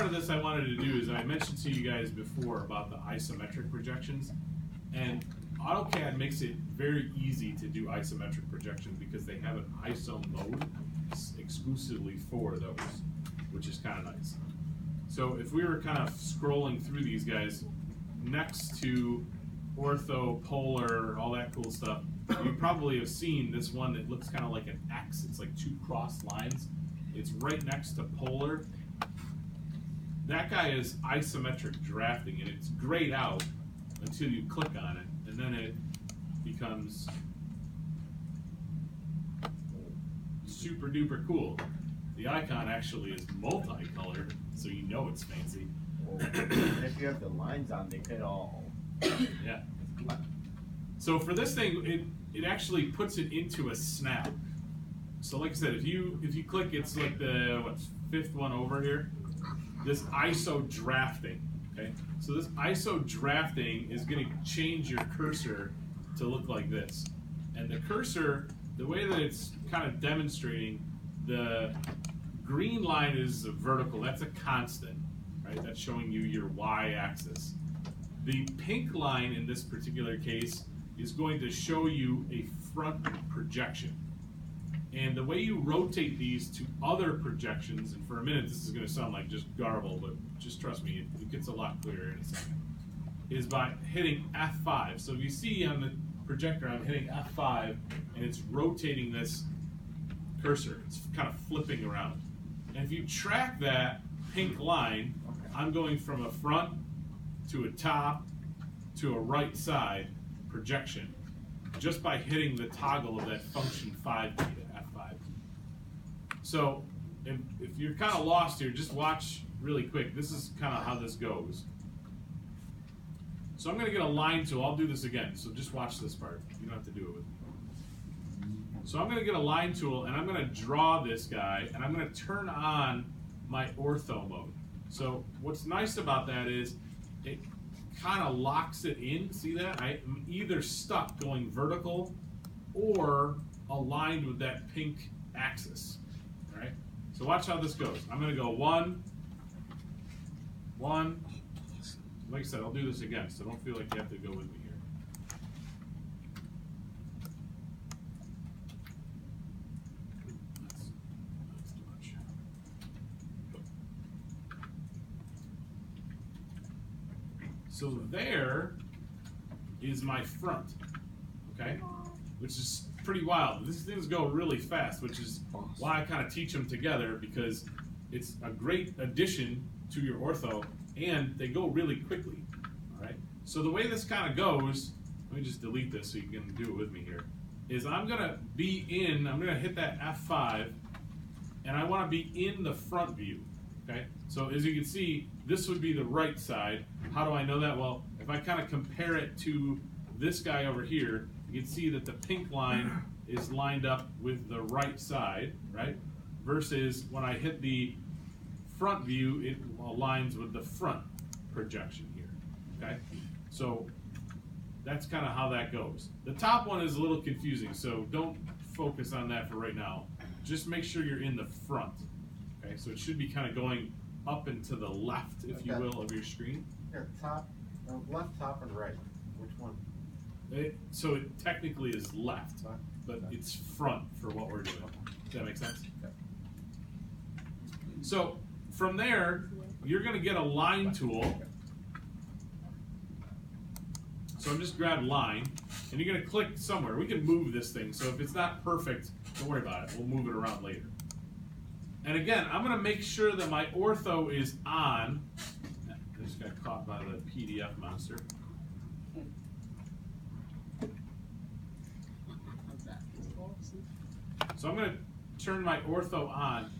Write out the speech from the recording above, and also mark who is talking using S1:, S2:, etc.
S1: part of this I wanted to do is I mentioned to you guys before about the isometric projections, and AutoCAD makes it very easy to do isometric projections because they have an ISO mode exclusively for those, which is kind of nice. So if we were kind of scrolling through these guys, next to ortho, polar, all that cool stuff, you probably have seen this one that looks kind of like an X. It's like two crossed lines. It's right next to polar. That guy is isometric drafting, and it's grayed out until you click on it, and then it becomes super duper cool. The icon actually is multicolored, so you know it's fancy.
S2: If you have the lines on, they fit all.
S1: Yeah. So for this thing, it actually puts it into a snap. So like I said, if you click, it's like the fifth one over here. This ISO drafting. Okay. So this ISO drafting is going to change your cursor to look like this. And the cursor, the way that it's kind of demonstrating, the green line is vertical. That's a constant, right? That's showing you your y-axis. The pink line in this particular case is going to show you a front projection. And the way you rotate these to other projections, and for a minute this is going to sound like just garble, but just trust me, it gets a lot clearer in a second, is by hitting F5. So if you see on the projector, I'm hitting F5, and it's rotating this cursor. It's kind of flipping around. And if you track that pink line, I'm going from a front to a top to a right side projection just by hitting the toggle of that function 5 key to F5. So if you're kind of lost here, just watch really quick. This is kind of how this goes. So I'm going to get a line tool. I'll do this again, so just watch this part. You don't have to do it with me. So I'm going to get a line tool, and I'm going to draw this guy, and I'm going to turn on my ortho mode. So what's nice about that is it kind of locks it in. See that? I'm either stuck going vertical or aligned with that pink axis. All right? So watch how this goes. I'm going to go 1, 1. Like I said, I'll do this again, so don't feel like you have to go with me here. That's too much. So there is my front, okay? Which is pretty wild. These things go really fast, which is why I kind of teach them together, because it's a great addition to your ortho, and they go really quickly, all right? So the way this kind of goes, let me just delete this so you can do it with me here, is I'm gonna hit that F5, and I wanna be in the front view, okay? So as you can see, this would be the right side. How do I know that? Well, if I kind of compare it to this guy over here, you can see that the pink line is lined up with the right side, right? Versus when I hit the front view, it aligns with the front projection here, okay? So that's kind of how that goes. The top one is a little confusing, so don't focus on that for right now. Just make sure you're in the front, okay? So it should be kind of going up and to the left, if you will, of your screen.
S2: Yeah, top, left, top, and right. Which one?
S1: So it technically is left, but it's front for what we're doing. Does that make sense?
S2: Okay.
S1: So from there, you're going to get a line tool. So I'm just grab line, and you're going to click somewhere. We can move this thing, so if it's not perfect, don't worry about it. We'll move it around later. And again, I'm going to make sure that my ortho is on. I just got caught by the PDF monster. So I'm going to turn my ortho on.